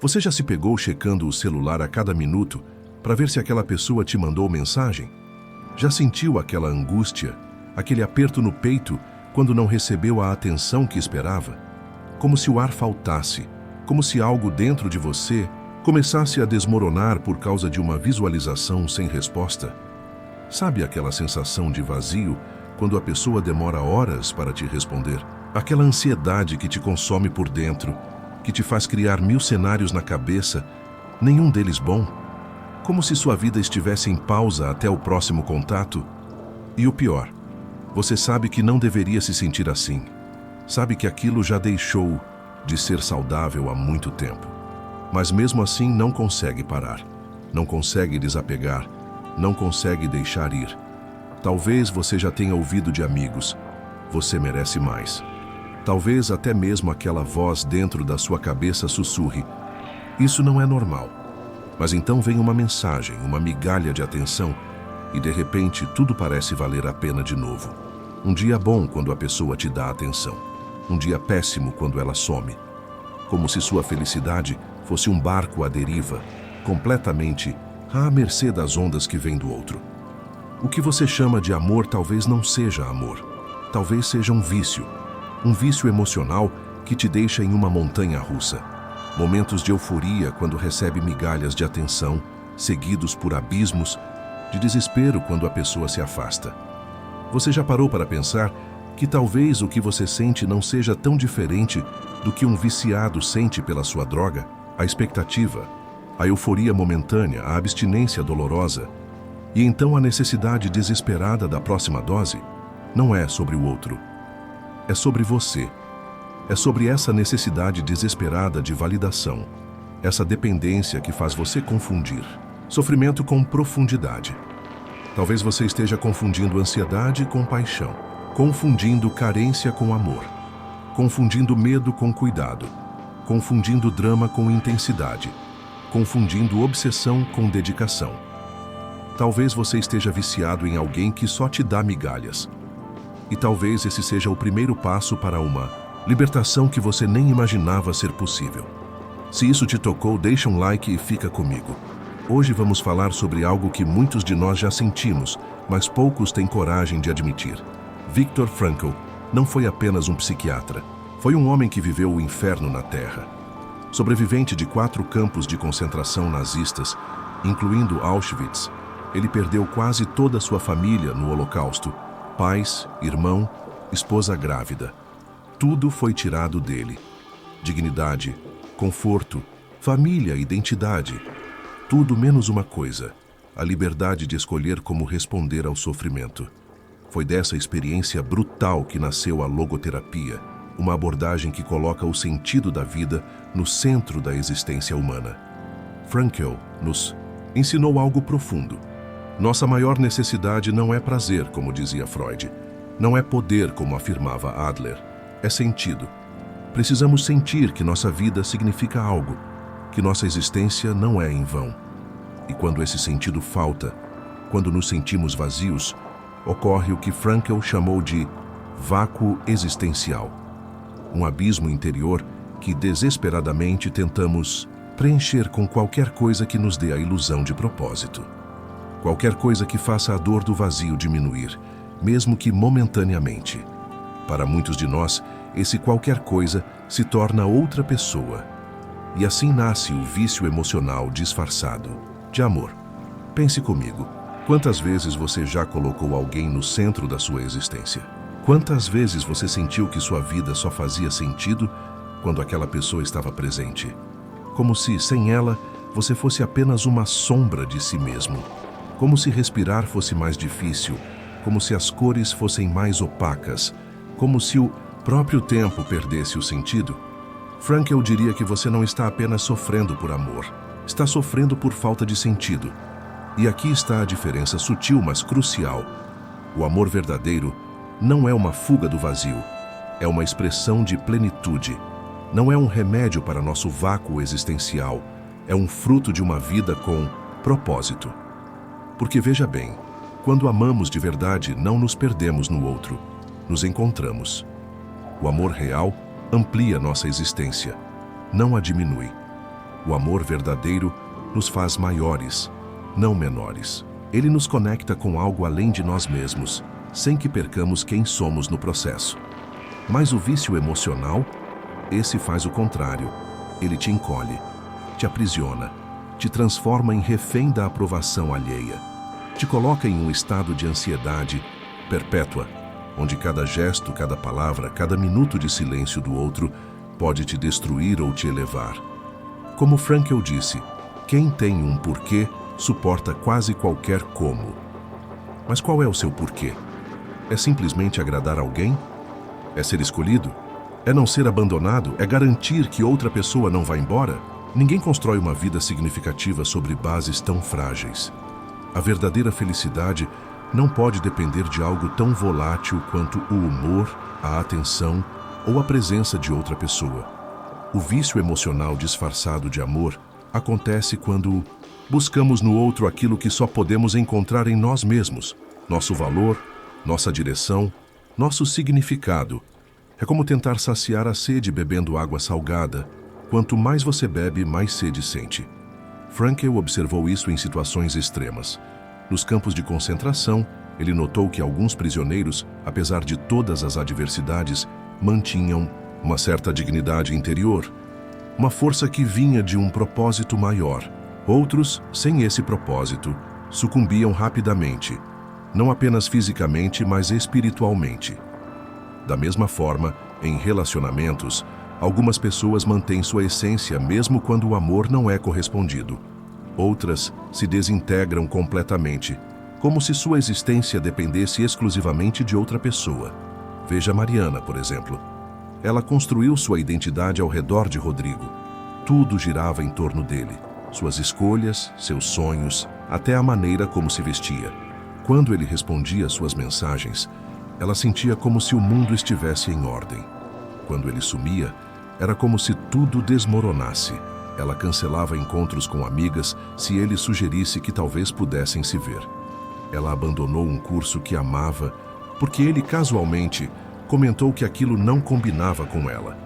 Você já se pegou checando o celular a cada minuto para ver se aquela pessoa te mandou mensagem? Já sentiu aquela angústia, aquele aperto no peito quando não recebeu a atenção que esperava? Como se o ar faltasse, como se algo dentro de você começasse a desmoronar por causa de uma visualização sem resposta? Sabe aquela sensação de vazio quando a pessoa demora horas para te responder? Aquela ansiedade que te consome por dentro, que te faz criar 1000 cenários na cabeça, nenhum deles bom? Como se sua vida estivesse em pausa até o próximo contato? E o pior, você sabe que não deveria se sentir assim. Sabe que aquilo já deixou de ser saudável há muito tempo. Mas mesmo assim não consegue parar, não consegue desapegar, não consegue deixar ir. Talvez você já tenha ouvido de amigos: você merece mais. Talvez até mesmo aquela voz dentro da sua cabeça sussurre: isso não é normal. Mas então vem uma mensagem, uma migalha de atenção, e de repente tudo parece valer a pena de novo. Um dia bom quando a pessoa te dá atenção. Um dia péssimo quando ela some. Como se sua felicidade fosse um barco à deriva, completamente à mercê das ondas que vêm do outro. O que você chama de amor talvez não seja amor. Talvez seja um vício emocional que te deixa em uma montanha russa. Momentos de euforia quando recebe migalhas de atenção, seguidos por abismos de desespero quando a pessoa se afasta. Você já parou para pensar que talvez o que você sente não seja tão diferente do que um viciado sente pela sua droga? A expectativa, a euforia momentânea, a abstinência dolorosa, e então a necessidade desesperada da próxima dose, não é sobre o outro. É sobre você. É sobre essa necessidade desesperada de validação, essa dependência que faz você confundir sofrimento com profundidade. Talvez você esteja confundindo ansiedade com paixão, confundindo carência com amor, confundindo medo com cuidado, confundindo drama com intensidade, confundindo obsessão com dedicação. Talvez você esteja viciado em alguém que só te dá migalhas. E talvez esse seja o primeiro passo para uma libertação que você nem imaginava ser possível. Se isso te tocou, deixa um like e fica comigo. Hoje vamos falar sobre algo que muitos de nós já sentimos, mas poucos têm coragem de admitir. Viktor Frankl não foi apenas um psiquiatra. Foi um homem que viveu o inferno na Terra. Sobrevivente de 4 campos de concentração nazistas, incluindo Auschwitz, ele perdeu quase toda a sua família no Holocausto. Pais, irmão, esposa grávida. Tudo foi tirado dele. Dignidade, conforto, família, identidade. Tudo menos uma coisa: a liberdade de escolher como responder ao sofrimento. Foi dessa experiência brutal que nasceu a logoterapia, uma abordagem que coloca o sentido da vida no centro da existência humana. Frankl nos ensinou algo profundo. Nossa maior necessidade não é prazer, como dizia Freud. Não é poder, como afirmava Adler. É sentido. Precisamos sentir que nossa vida significa algo, que nossa existência não é em vão. E quando esse sentido falta, quando nos sentimos vazios, ocorre o que Frankl chamou de vácuo existencial. Um abismo interior que desesperadamente tentamos preencher com qualquer coisa que nos dê a ilusão de propósito. Qualquer coisa que faça a dor do vazio diminuir, mesmo que momentaneamente. Para muitos de nós, esse qualquer coisa se torna outra pessoa. E assim nasce o vício emocional disfarçado de amor. Pense comigo, quantas vezes você já colocou alguém no centro da sua existência? Quantas vezes você sentiu que sua vida só fazia sentido quando aquela pessoa estava presente? Como se, sem ela, você fosse apenas uma sombra de si mesmo. Como se respirar fosse mais difícil, como se as cores fossem mais opacas, como se o próprio tempo perdesse o sentido. Frankl diria que você não está apenas sofrendo por amor, está sofrendo por falta de sentido. E aqui está a diferença sutil, mas crucial. O amor verdadeiro não é uma fuga do vazio, é uma expressão de plenitude. Não é um remédio para nosso vácuo existencial, é um fruto de uma vida com propósito. Porque veja bem, quando amamos de verdade, não nos perdemos no outro, nos encontramos. O amor real amplia nossa existência, não a diminui. O amor verdadeiro nos faz maiores, não menores. Ele nos conecta com algo além de nós mesmos, sem que percamos quem somos no processo. Mas o vício emocional, esse faz o contrário. Ele te encolhe, te aprisiona, te transforma em refém da aprovação alheia. Te coloca em um estado de ansiedade perpétua, onde cada gesto, cada palavra, cada minuto de silêncio do outro pode te destruir ou te elevar. Como Frankl disse, quem tem um porquê suporta quase qualquer como. Mas qual é o seu porquê? É simplesmente agradar alguém? É ser escolhido? É não ser abandonado? É garantir que outra pessoa não vá embora? Ninguém constrói uma vida significativa sobre bases tão frágeis. A verdadeira felicidade não pode depender de algo tão volátil quanto o humor, a atenção ou a presença de outra pessoa. O vício emocional disfarçado de amor acontece quando buscamos no outro aquilo que só podemos encontrar em nós mesmos: nosso valor, nossa direção, nosso significado. É como tentar saciar a sede bebendo água salgada. Quanto mais você bebe, mais sede sente. Frankl observou isso em situações extremas. Nos campos de concentração, ele notou que alguns prisioneiros, apesar de todas as adversidades, mantinham uma certa dignidade interior, uma força que vinha de um propósito maior. Outros, sem esse propósito, sucumbiam rapidamente, não apenas fisicamente, mas espiritualmente. Da mesma forma, em relacionamentos, algumas pessoas mantêm sua essência mesmo quando o amor não é correspondido. Outras se desintegram completamente, como se sua existência dependesse exclusivamente de outra pessoa. Veja Mariana, por exemplo. Ela construiu sua identidade ao redor de Rodrigo. Tudo girava em torno dele. Suas escolhas, seus sonhos, até a maneira como se vestia. Quando ele respondia suas mensagens, ela sentia como se o mundo estivesse em ordem. Quando ele sumia, era como se tudo desmoronasse. Ela cancelava encontros com amigas se ele sugerisse que talvez pudessem se ver. Ela abandonou um curso que amava porque ele casualmente comentou que aquilo não combinava com ela.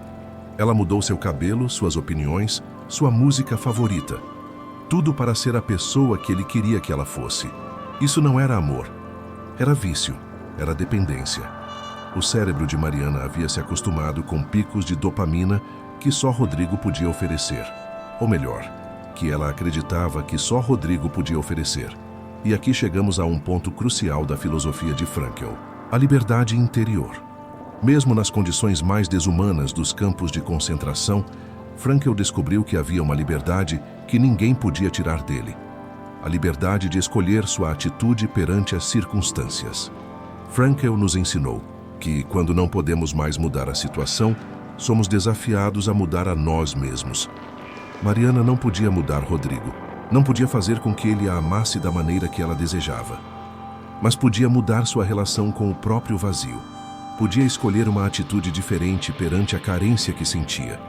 Ela mudou seu cabelo, suas opiniões, sua música favorita. Tudo para ser a pessoa que ele queria que ela fosse. Isso não era amor. Era vício. Era dependência. O cérebro de Mariana havia se acostumado com picos de dopamina que só Rodrigo podia oferecer. Ou melhor, que ela acreditava que só Rodrigo podia oferecer. E aqui chegamos a um ponto crucial da filosofia de Frankl: a liberdade interior. Mesmo nas condições mais desumanas dos campos de concentração, Frankl descobriu que havia uma liberdade que ninguém podia tirar dele. A liberdade de escolher sua atitude perante as circunstâncias. Frankl nos ensinou que, quando não podemos mais mudar a situação, somos desafiados a mudar a nós mesmos. Mariana não podia mudar Rodrigo, não podia fazer com que ele a amasse da maneira que ela desejava. Mas podia mudar sua relação com o próprio vazio. Podia escolher uma atitude diferente perante a carência que sentia.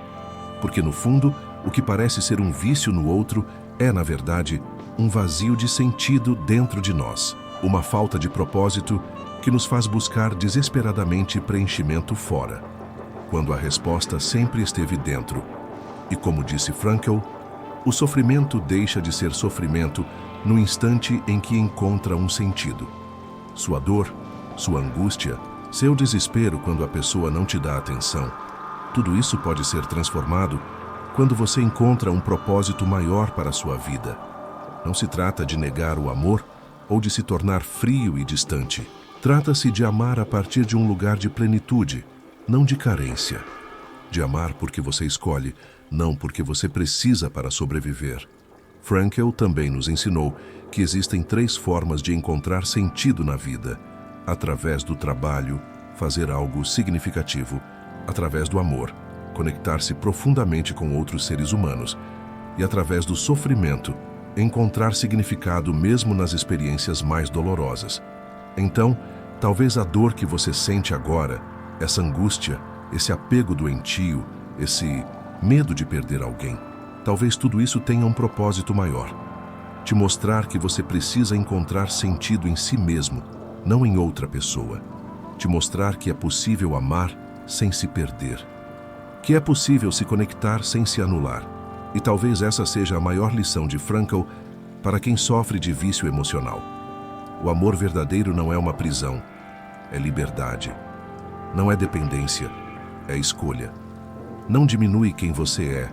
Porque, no fundo, o que parece ser um vício no outro é, na verdade, um vazio de sentido dentro de nós, uma falta de propósito que nos faz buscar desesperadamente preenchimento fora, quando a resposta sempre esteve dentro. E como disse Frankl, o sofrimento deixa de ser sofrimento no instante em que encontra um sentido. Sua dor, sua angústia, seu desespero quando a pessoa não te dá atenção, tudo isso pode ser transformado quando você encontra um propósito maior para a sua vida. Não se trata de negar o amor ou de se tornar frio e distante. Trata-se de amar a partir de um lugar de plenitude, não de carência. De amar porque você escolhe, não porque você precisa para sobreviver. Frankl também nos ensinou que existem 3 formas de encontrar sentido na vida: através do trabalho, fazer algo significativo; através do amor, conectar-se profundamente com outros seres humanos; e através do sofrimento, encontrar significado mesmo nas experiências mais dolorosas. Então, talvez a dor que você sente agora, essa angústia, esse apego doentio, esse medo de perder alguém, talvez tudo isso tenha um propósito maior: te mostrar que você precisa encontrar sentido em si mesmo, não em outra pessoa. Te mostrar que é possível amar sem se perder. Que é possível se conectar sem se anular. E talvez essa seja a maior lição de Frankl para quem sofre de vício emocional. O amor verdadeiro não é uma prisão, é liberdade. Não é dependência, é escolha. Não diminui quem você é,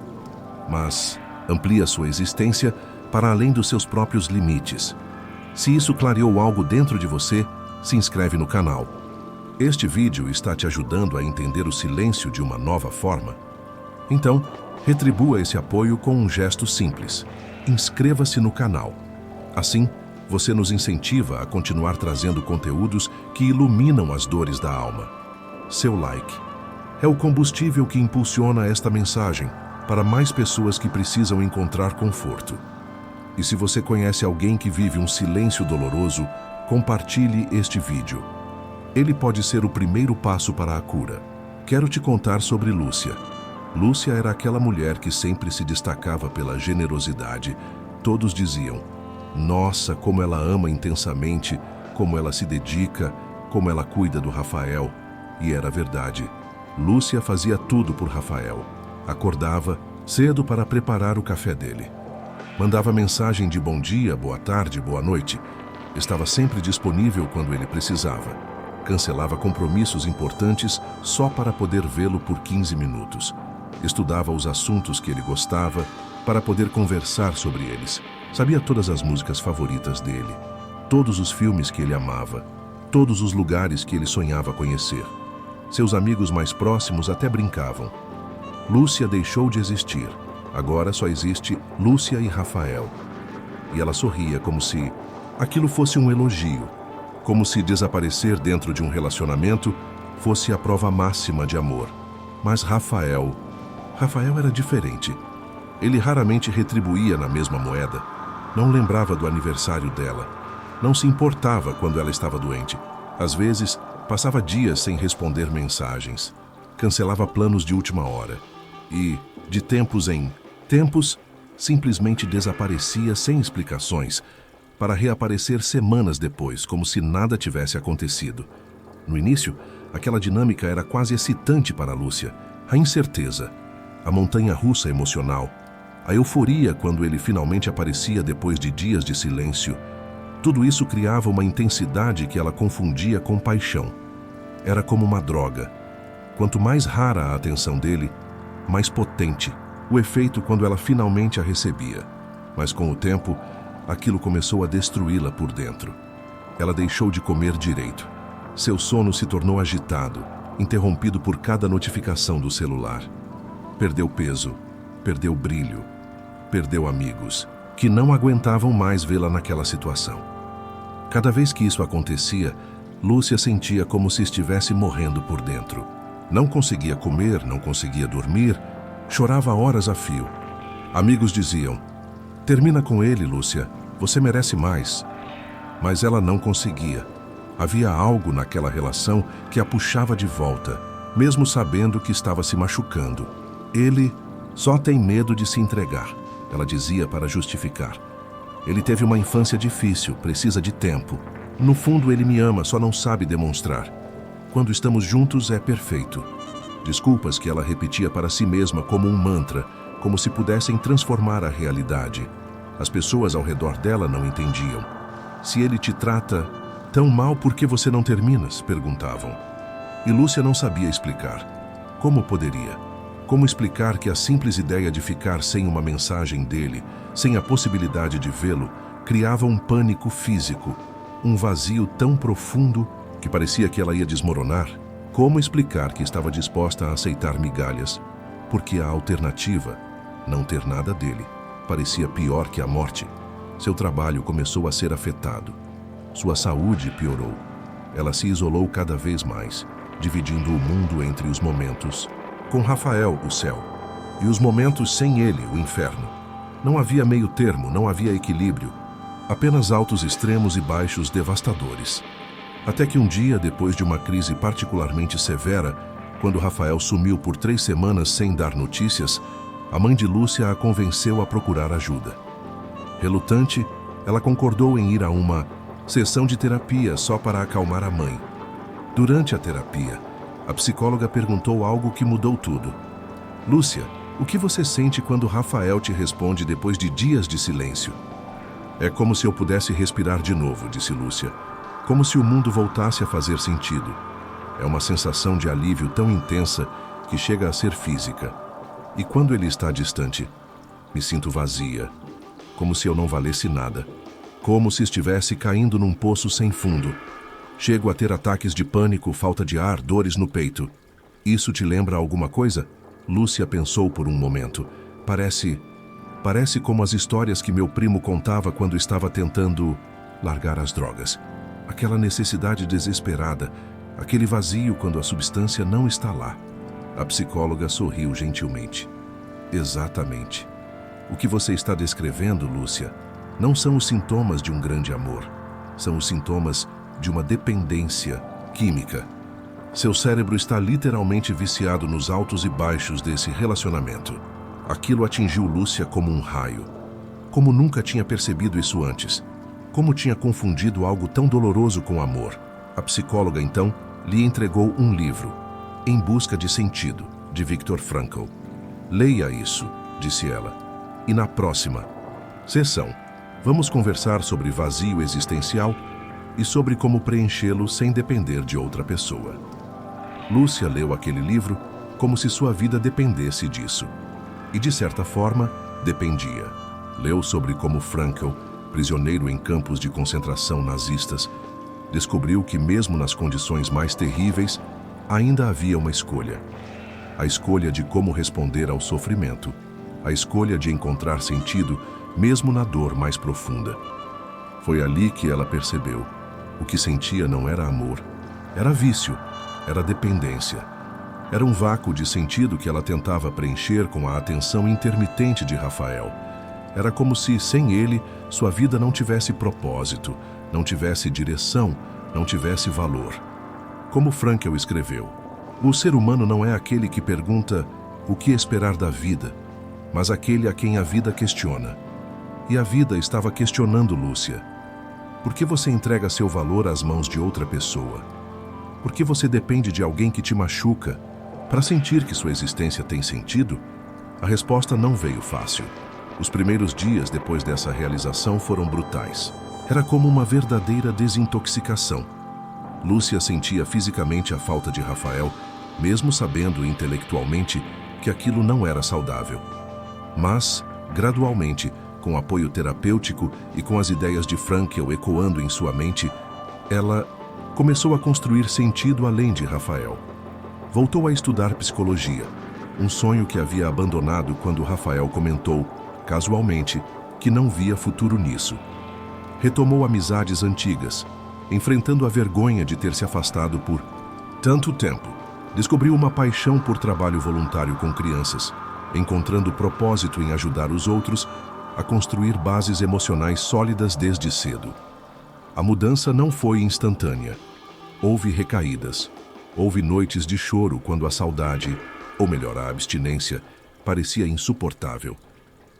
mas amplia sua existência para além dos seus próprios limites. Se isso clareou algo dentro de você, se inscreve no canal. Este vídeo está te ajudando a entender o silêncio de uma nova forma? Então, retribua esse apoio com um gesto simples. Inscreva-se no canal. Assim, você nos incentiva a continuar trazendo conteúdos que iluminam as dores da alma. Seu like é o combustível que impulsiona esta mensagem para mais pessoas que precisam encontrar conforto. E se você conhece alguém que vive um silêncio doloroso, compartilhe este vídeo. Ele pode ser o primeiro passo para a cura. Quero te contar sobre Lúcia. Lúcia era aquela mulher que sempre se destacava pela generosidade. Todos diziam: nossa, como ela ama intensamente, como ela se dedica, como ela cuida do Rafael. E era verdade. Lúcia fazia tudo por Rafael. Acordava cedo para preparar o café dele. Mandava mensagem de bom dia, boa tarde, boa noite. Estava sempre disponível quando ele precisava. Cancelava compromissos importantes só para poder vê-lo por 15 minutos. Estudava os assuntos que ele gostava para poder conversar sobre eles. Sabia todas as músicas favoritas dele, todos os filmes que ele amava, todos os lugares que ele sonhava conhecer. Seus amigos mais próximos até brincavam. Lúcia deixou de existir. Agora só existe Lúcia e Rafael. E ela sorria como se aquilo fosse um elogio, como se desaparecer dentro de um relacionamento fosse a prova máxima de amor. Mas Rafael era diferente. Ele raramente retribuía na mesma moeda. Não lembrava do aniversário dela. Não se importava quando ela estava doente. Às vezes, passava dias sem responder mensagens. Cancelava planos de última hora. E, de tempos em tempos, simplesmente desaparecia sem explicações, para reaparecer semanas depois, como se nada tivesse acontecido. No início, aquela dinâmica era quase excitante para Lúcia. A incerteza, a montanha-russa emocional, a euforia quando ele finalmente aparecia depois de dias de silêncio. Tudo isso criava uma intensidade que ela confundia com paixão. Era como uma droga. Quanto mais rara a atenção dele, mais potente o efeito quando ela finalmente a recebia. Mas com o tempo, aquilo começou a destruí-la por dentro. Ela deixou de comer direito. Seu sono se tornou agitado, interrompido por cada notificação do celular. Perdeu peso, perdeu brilho, perdeu amigos, que não aguentavam mais vê-la naquela situação. Cada vez que isso acontecia, Lúcia sentia como se estivesse morrendo por dentro. Não conseguia comer, não conseguia dormir, chorava horas a fio. Amigos diziam: termina com ele, Lúcia, você merece mais. Mas ela não conseguia. Havia algo naquela relação que a puxava de volta, mesmo sabendo que estava se machucando. Ele só tem medo de se entregar, ela dizia para justificar. Ele teve uma infância difícil, precisa de tempo. No fundo, ele me ama, só não sabe demonstrar. Quando estamos juntos, é perfeito. Desculpas que ela repetia para si mesma como um mantra, como se pudessem transformar a realidade. As pessoas ao redor dela não entendiam. Se ele te trata tão mal, por que você não terminas? Perguntavam. E Lúcia não sabia explicar. Como poderia? Como explicar que a simples ideia de ficar sem uma mensagem dele, sem a possibilidade de vê-lo, criava um pânico físico, um vazio tão profundo que parecia que ela ia desmoronar? Como explicar que estava disposta a aceitar migalhas? Porque a alternativa, não ter nada dele, parecia pior que a morte. Seu trabalho começou a ser afetado. Sua saúde piorou. Ela se isolou cada vez mais, dividindo o mundo entre os momentos com Rafael, o céu, e os momentos sem ele, o inferno. Não havia meio termo, não havia equilíbrio, apenas altos extremos e baixos devastadores. Até que um dia, depois de uma crise particularmente severa, quando Rafael sumiu por 3 semanas sem dar notícias, a mãe de Lúcia a convenceu a procurar ajuda. Relutante, ela concordou em ir a uma sessão de terapia só para acalmar a mãe. Durante a terapia, a psicóloga perguntou algo que mudou tudo. Lúcia, O que você sente quando Rafael te responde depois de dias de silêncio? É como se eu pudesse respirar de novo, disse Lúcia. Como se o mundo voltasse a fazer sentido. É uma sensação de alívio tão intensa que chega a ser física. E quando ele está distante, me sinto vazia, como se eu não valesse nada, como se estivesse caindo num poço sem fundo. Chego a ter ataques de pânico, falta de ar, dores no peito. Isso te lembra alguma coisa? Lúcia pensou por um momento. Parece como as histórias que meu primo contava quando estava tentando largar as drogas. Aquela necessidade desesperada, aquele vazio quando a substância não está lá. A psicóloga sorriu gentilmente. Exatamente. O que você está descrevendo, Lúcia, não são os sintomas de um grande amor. São os sintomas de uma dependência química. Seu cérebro está literalmente viciado nos altos e baixos desse relacionamento. Aquilo atingiu Lúcia como um raio. Como nunca tinha percebido isso antes. Como tinha confundido algo tão doloroso com amor. A psicóloga, então, lhe entregou um livro, Em Busca de Sentido, de Viktor Frankl. Leia isso, disse ela. E na próxima sessão, vamos conversar sobre vazio existencial e sobre como preenchê-lo sem depender de outra pessoa. Lúcia leu aquele livro como se sua vida dependesse disso. E, de certa forma, dependia. Leu sobre como Frankl, prisioneiro em campos de concentração nazistas, descobriu que, mesmo nas condições mais terríveis, ainda havia uma escolha. A escolha de como responder ao sofrimento. A escolha de encontrar sentido, mesmo na dor mais profunda. Foi ali que ela percebeu. O que sentia não era amor. Era vício. Era dependência. Era um vácuo de sentido que ela tentava preencher com a atenção intermitente de Rafael. Era como se, sem ele, sua vida não tivesse propósito, não tivesse direção, não tivesse valor. Como Frankl escreveu, o ser humano não é aquele que pergunta o que esperar da vida, mas aquele a quem a vida questiona. E a vida estava questionando Lúcia. Por que você entrega seu valor às mãos de outra pessoa? Por que você depende de alguém que te machuca para sentir que sua existência tem sentido? A resposta não veio fácil. Os primeiros dias depois dessa realização foram brutais. Era como uma verdadeira desintoxicação. Lúcia sentia fisicamente a falta de Rafael, mesmo sabendo intelectualmente que aquilo não era saudável. Mas, gradualmente, com apoio terapêutico e com as ideias de Frankl ecoando em sua mente, ela começou a construir sentido além de Rafael. Voltou a estudar psicologia, um sonho que havia abandonado quando Rafael comentou, casualmente, que não via futuro nisso. Retomou amizades antigas, enfrentando a vergonha de ter se afastado por tanto tempo. Descobriu uma paixão por trabalho voluntário com crianças, encontrando propósito em ajudar os outros a construir bases emocionais sólidas desde cedo. A mudança não foi instantânea. Houve recaídas. Houve noites de choro quando a saudade, ou melhor, a abstinência, parecia insuportável.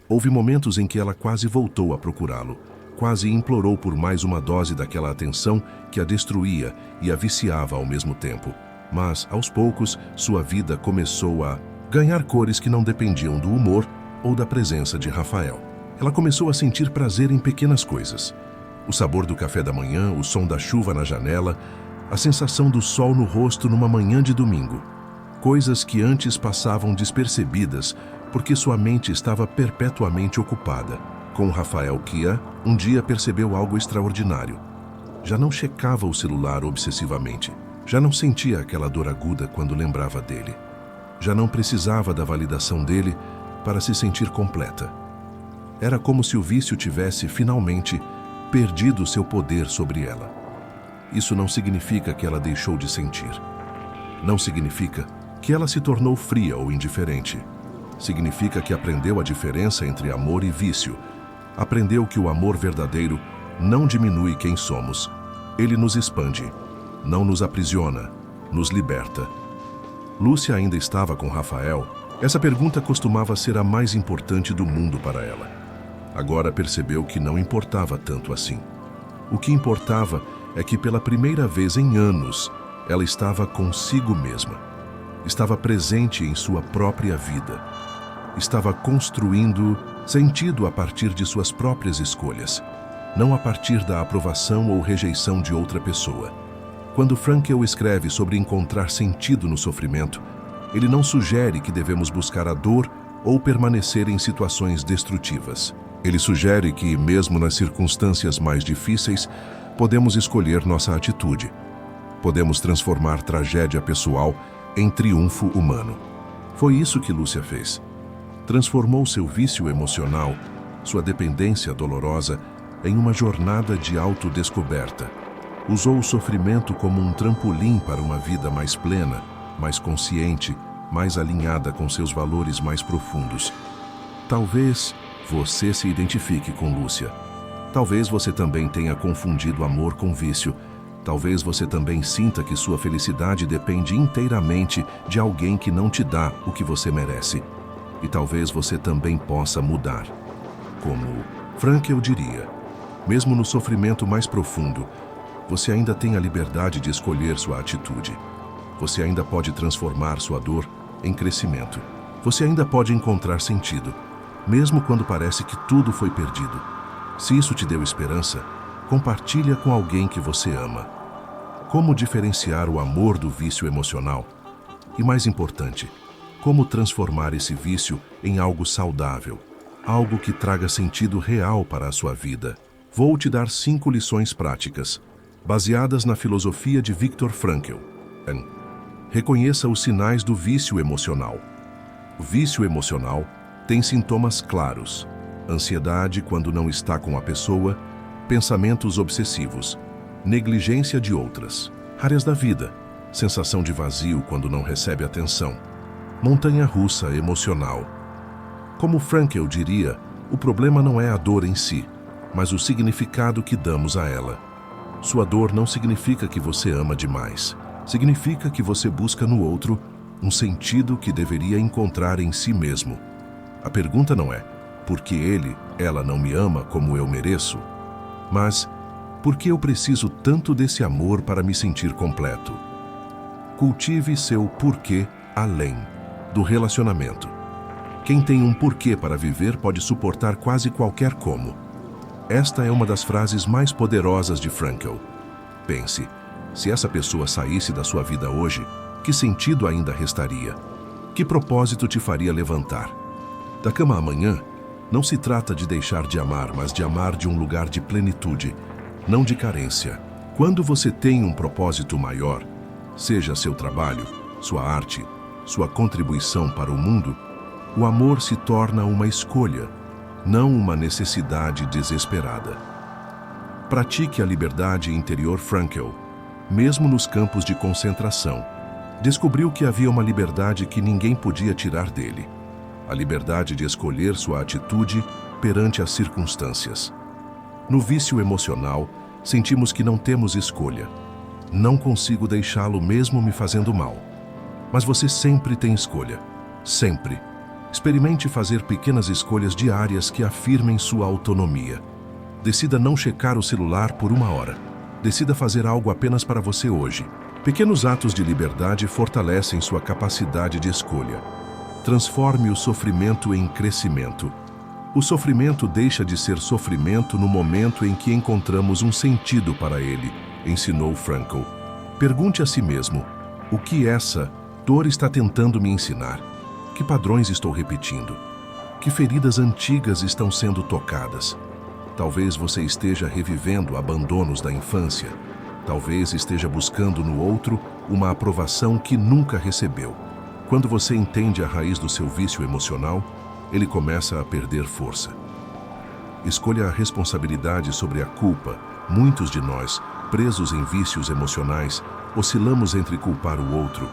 Houve momentos em que ela quase voltou a procurá-lo, quase implorou por mais uma dose daquela atenção que a destruía e a viciava ao mesmo tempo. Mas, aos poucos, sua vida começou a ganhar cores que não dependiam do humor ou da presença de Rafael. Ela começou a sentir prazer em pequenas coisas. O sabor do café da manhã, o som da chuva na janela, a sensação do sol no rosto numa manhã de domingo. Coisas que antes passavam despercebidas porque sua mente estava perpetuamente ocupada. Com Rafael Kia, um dia percebeu algo extraordinário. Já não checava o celular obsessivamente. Já não sentia aquela dor aguda quando lembrava dele. Já não precisava da validação dele para se sentir completa. Era como se o vício tivesse, finalmente, perdido seu poder sobre ela. Isso não significa que ela deixou de sentir. Não significa que ela se tornou fria ou indiferente. Significa que aprendeu a diferença entre amor e vício. Aprendeu que o amor verdadeiro não diminui quem somos. Ele nos expande, não nos aprisiona, nos liberta. Lúcia ainda estava com Rafael. Essa pergunta costumava ser a mais importante do mundo para ela. Agora percebeu que não importava tanto assim. O que importava é que pela primeira vez em anos, ela estava consigo mesma. Estava presente em sua própria vida. estava construindo sentido a partir de suas próprias escolhas, não a partir da aprovação ou rejeição de outra pessoa. Quando Frankl escreve sobre encontrar sentido no sofrimento, ele não sugere que devemos buscar a dor ou permanecer em situações destrutivas. Ele sugere que, mesmo nas circunstâncias mais difíceis, podemos escolher nossa atitude. Podemos transformar tragédia pessoal em triunfo humano. Foi isso que Lúcia fez. Transformou seu vício emocional, sua dependência dolorosa, em uma jornada de autodescoberta. Usou o sofrimento como um trampolim para uma vida mais plena, mais consciente, mais alinhada com seus valores mais profundos. Talvez você se identifique com Lúcia. Talvez você também tenha confundido amor com vício. Talvez você também sinta que sua felicidade depende inteiramente de alguém que não te dá o que você merece. E talvez você também possa mudar. Como Frankl diria, mesmo no sofrimento mais profundo, você ainda tem a liberdade de escolher sua atitude. Você ainda pode transformar sua dor em crescimento. Você ainda pode encontrar sentido, mesmo quando parece que tudo foi perdido. Se isso te deu esperança, compartilha com alguém que você ama. Como diferenciar o amor do vício emocional? E mais importante, como transformar esse vício em algo saudável, algo que traga sentido real para a sua vida? Vou te dar 5 lições práticas, baseadas na filosofia de Viktor Frankl. Reconheça os sinais do vício emocional. O vício emocional tem sintomas claros: ansiedade quando não está com a pessoa, pensamentos obsessivos, negligência de outras áreas da vida, sensação de vazio quando não recebe atenção, montanha-russa emocional. Como Frankl diria, o problema não é a dor em si, mas o significado que damos a ela. Sua dor não significa que você ama demais. Significa que você busca no outro um sentido que deveria encontrar em si mesmo. A pergunta não é, por que ela não me ama como eu mereço? Mas, por que eu preciso tanto desse amor para me sentir completo? Cultive seu porquê além do relacionamento. Quem tem um porquê para viver pode suportar quase qualquer como. Esta é uma das frases mais poderosas de Frankl. Pense, se essa pessoa saísse da sua vida hoje, que sentido ainda restaria? Que propósito te faria levantar? Da cama amanhã, não se trata de deixar de amar, mas de amar de um lugar de plenitude, não de carência. Quando você tem um propósito maior, seja seu trabalho, sua arte, sua contribuição para o mundo, o amor se torna uma escolha, não uma necessidade desesperada. Pratique a liberdade interior. Frankl, mesmo nos campos de concentração, descobriu que havia uma liberdade que ninguém podia tirar dele. A liberdade de escolher sua atitude perante as circunstâncias. No vício emocional, sentimos que não temos escolha. Não consigo deixá-lo mesmo me fazendo mal. Mas você sempre tem escolha. Sempre. Experimente fazer pequenas escolhas diárias que afirmem sua autonomia. Decida não checar o celular por 1 hora. Decida fazer algo apenas para você hoje. Pequenos atos de liberdade fortalecem sua capacidade de escolha. Transforme o sofrimento em crescimento. O sofrimento deixa de ser sofrimento no momento em que encontramos um sentido para ele, ensinou Frankl. Pergunte a si mesmo, o que essa dor está tentando me ensinar? Que padrões estou repetindo? Que feridas antigas estão sendo tocadas? Talvez você esteja revivendo abandonos da infância. Talvez esteja buscando no outro uma aprovação que nunca recebeu. Quando você entende a raiz do seu vício emocional, ele começa a perder força. Escolha a responsabilidade sobre a culpa. Muitos de nós, presos em vícios emocionais, oscilamos entre culpar o outro,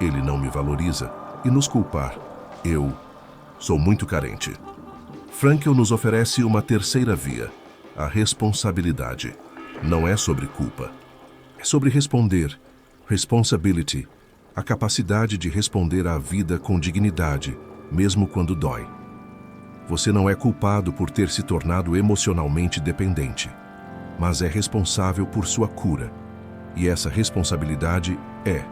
ele não me valoriza, e nos culpar, eu sou muito carente. Frankl nos oferece uma terceira via, a responsabilidade. Não é sobre culpa. É sobre responder, responsibility, a capacidade de responder à vida com dignidade, mesmo quando dói. Você não é culpado por ter se tornado emocionalmente dependente, mas é responsável por sua cura. E essa responsabilidade é,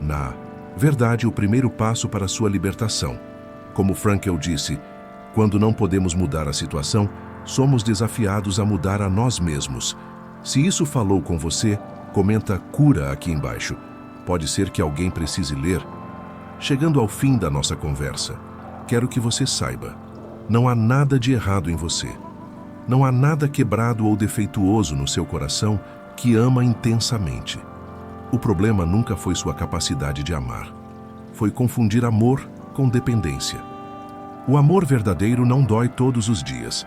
na verdade, o primeiro passo para sua libertação. Como Frankl disse, quando não podemos mudar a situação, somos desafiados a mudar a nós mesmos. Se isso falou com você, comenta cura aqui embaixo. Pode ser que alguém precise ler. Chegando ao fim da nossa conversa, quero que você saiba, não há nada de errado em você. Não há nada quebrado ou defeituoso no seu coração que ama intensamente. O problema nunca foi sua capacidade de amar. Foi confundir amor com dependência. O amor verdadeiro não dói todos os dias.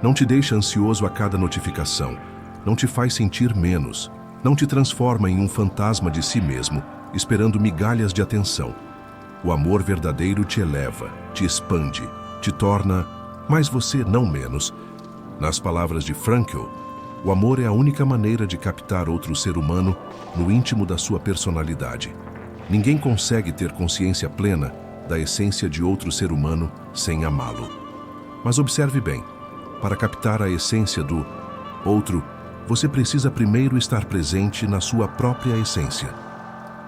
Não te deixa ansioso a cada notificação. Não te faz sentir menos. Não te transforma em um fantasma de si mesmo, esperando migalhas de atenção. O amor verdadeiro te eleva, te expande, te torna, mas você não menos. Nas palavras de Frankl, o amor é a única maneira de captar outro ser humano no íntimo da sua personalidade. Ninguém consegue ter consciência plena da essência de outro ser humano sem amá-lo. Mas observe bem, para captar a essência do outro, você precisa primeiro estar presente na sua própria essência.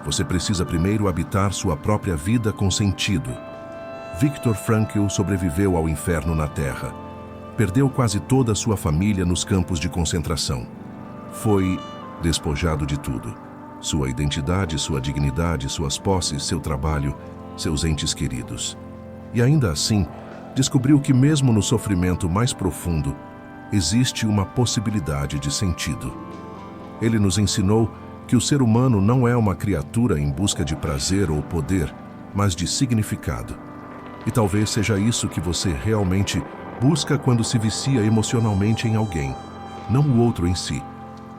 Você precisa primeiro habitar sua própria vida com sentido. Viktor Frankl sobreviveu ao inferno na Terra. Perdeu quase toda a sua família nos campos de concentração. Foi despojado de tudo. Sua identidade, sua dignidade, suas posses, seu trabalho, seus entes queridos. E ainda assim, descobriu que mesmo no sofrimento mais profundo, existe uma possibilidade de sentido. Ele nos ensinou que o ser humano não é uma criatura em busca de prazer ou poder, mas de significado. E talvez seja isso que você realmente busca quando se vicia emocionalmente em alguém, não o outro em si,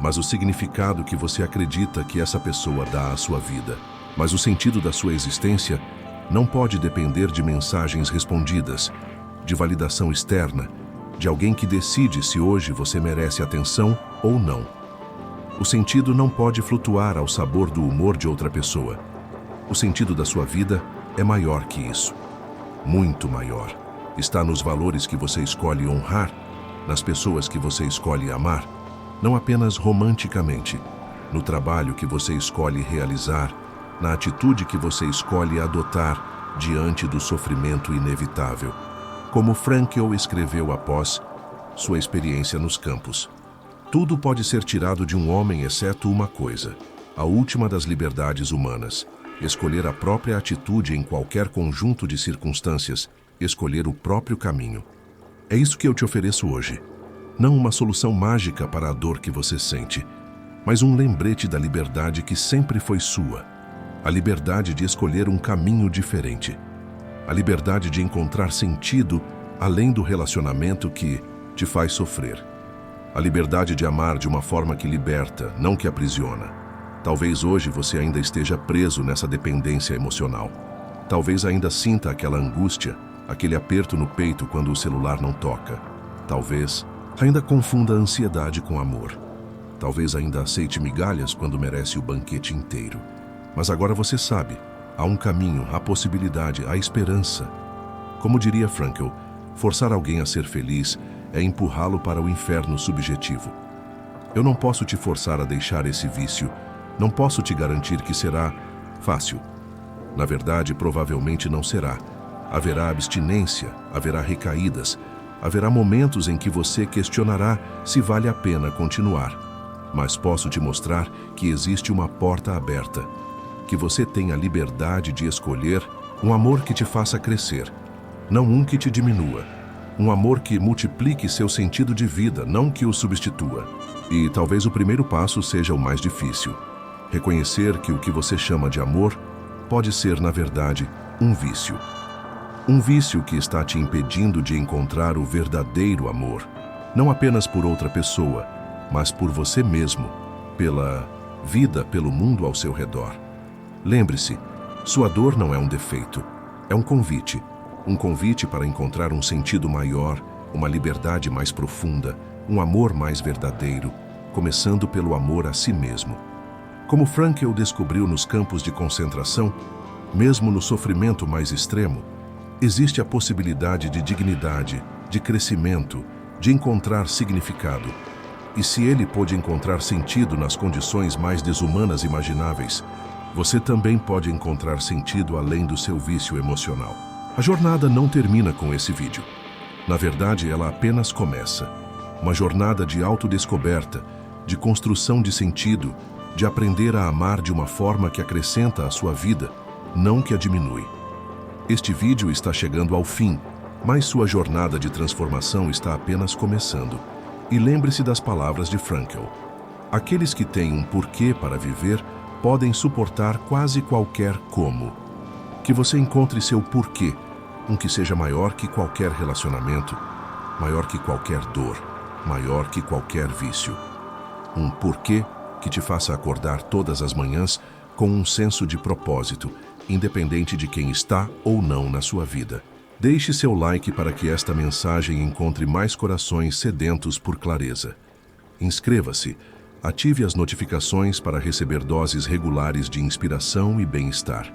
mas o significado que você acredita que essa pessoa dá à sua vida. Mas o sentido da sua existência não pode depender de mensagens respondidas, de validação externa, de alguém que decide se hoje você merece atenção ou não. O sentido não pode flutuar ao sabor do humor de outra pessoa. O sentido da sua vida é maior que isso. Muito maior. Está nos valores que você escolhe honrar, nas pessoas que você escolhe amar, não apenas romanticamente, no trabalho que você escolhe realizar, na atitude que você escolhe adotar diante do sofrimento inevitável. Como Frankl escreveu após sua experiência nos campos. Tudo pode ser tirado de um homem exceto uma coisa, a última das liberdades humanas, escolher a própria atitude em qualquer conjunto de circunstâncias, escolher o próprio caminho. É isso que eu te ofereço hoje. Não uma solução mágica para a dor que você sente, mas um lembrete da liberdade que sempre foi sua. A liberdade de escolher um caminho diferente. A liberdade de encontrar sentido além do relacionamento que te faz sofrer. A liberdade de amar de uma forma que liberta, não que aprisiona. Talvez hoje você ainda esteja preso nessa dependência emocional. Talvez ainda sinta aquela angústia, aquele aperto no peito quando o celular não toca. Talvez ainda confunda a ansiedade com amor. Talvez ainda aceite migalhas quando merece o banquete inteiro. Mas agora você sabe, há um caminho, há possibilidade, há esperança. Como diria Frankl, forçar alguém a ser feliz é empurrá-lo para o inferno subjetivo. Eu não posso te forçar a deixar esse vício, não posso te garantir que será fácil. Na verdade, provavelmente não será. Haverá abstinência, haverá recaídas, haverá momentos em que você questionará se vale a pena continuar. Mas posso te mostrar que existe uma porta aberta, que você tem a liberdade de escolher um amor que te faça crescer, não um que te diminua. Um amor que multiplique seu sentido de vida, não que o substitua. E talvez o primeiro passo seja o mais difícil. Reconhecer que o que você chama de amor pode ser, na verdade, um vício. Um vício que está te impedindo de encontrar o verdadeiro amor, não apenas por outra pessoa, mas por você mesmo, pela vida, pelo mundo ao seu redor. Lembre-se, sua dor não é um defeito, é um convite para encontrar um sentido maior, uma liberdade mais profunda, um amor mais verdadeiro, começando pelo amor a si mesmo. Como Frankl descobriu nos campos de concentração, mesmo no sofrimento mais extremo, existe a possibilidade de dignidade, de crescimento, de encontrar significado. E se ele pôde encontrar sentido nas condições mais desumanas imagináveis, você também pode encontrar sentido além do seu vício emocional. A jornada não termina com esse vídeo. Na verdade, ela apenas começa. Uma jornada de autodescoberta, de construção de sentido, de aprender a amar de uma forma que acrescenta à sua vida, não que a diminui. Este vídeo está chegando ao fim, mas sua jornada de transformação está apenas começando. E lembre-se das palavras de Frankl. Aqueles que têm um porquê para viver podem suportar quase qualquer como. Que você encontre seu porquê, um que seja maior que qualquer relacionamento, maior que qualquer dor, maior que qualquer vício. Um porquê que te faça acordar todas as manhãs com um senso de propósito, independente de quem está ou não na sua vida. Deixe seu like para que esta mensagem encontre mais corações sedentos por clareza. Inscreva-se, ative as notificações para receber doses regulares de inspiração e bem-estar.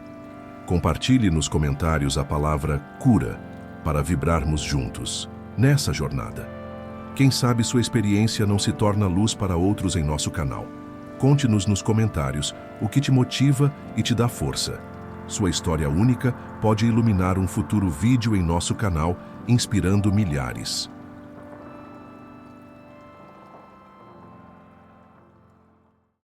Compartilhe nos comentários a palavra cura para vibrarmos juntos nessa jornada. Quem sabe sua experiência não se torna luz para outros em nosso canal. Conte-nos nos comentários o que te motiva e te dá força. Sua história única pode iluminar um futuro vídeo em nosso canal, inspirando milhares.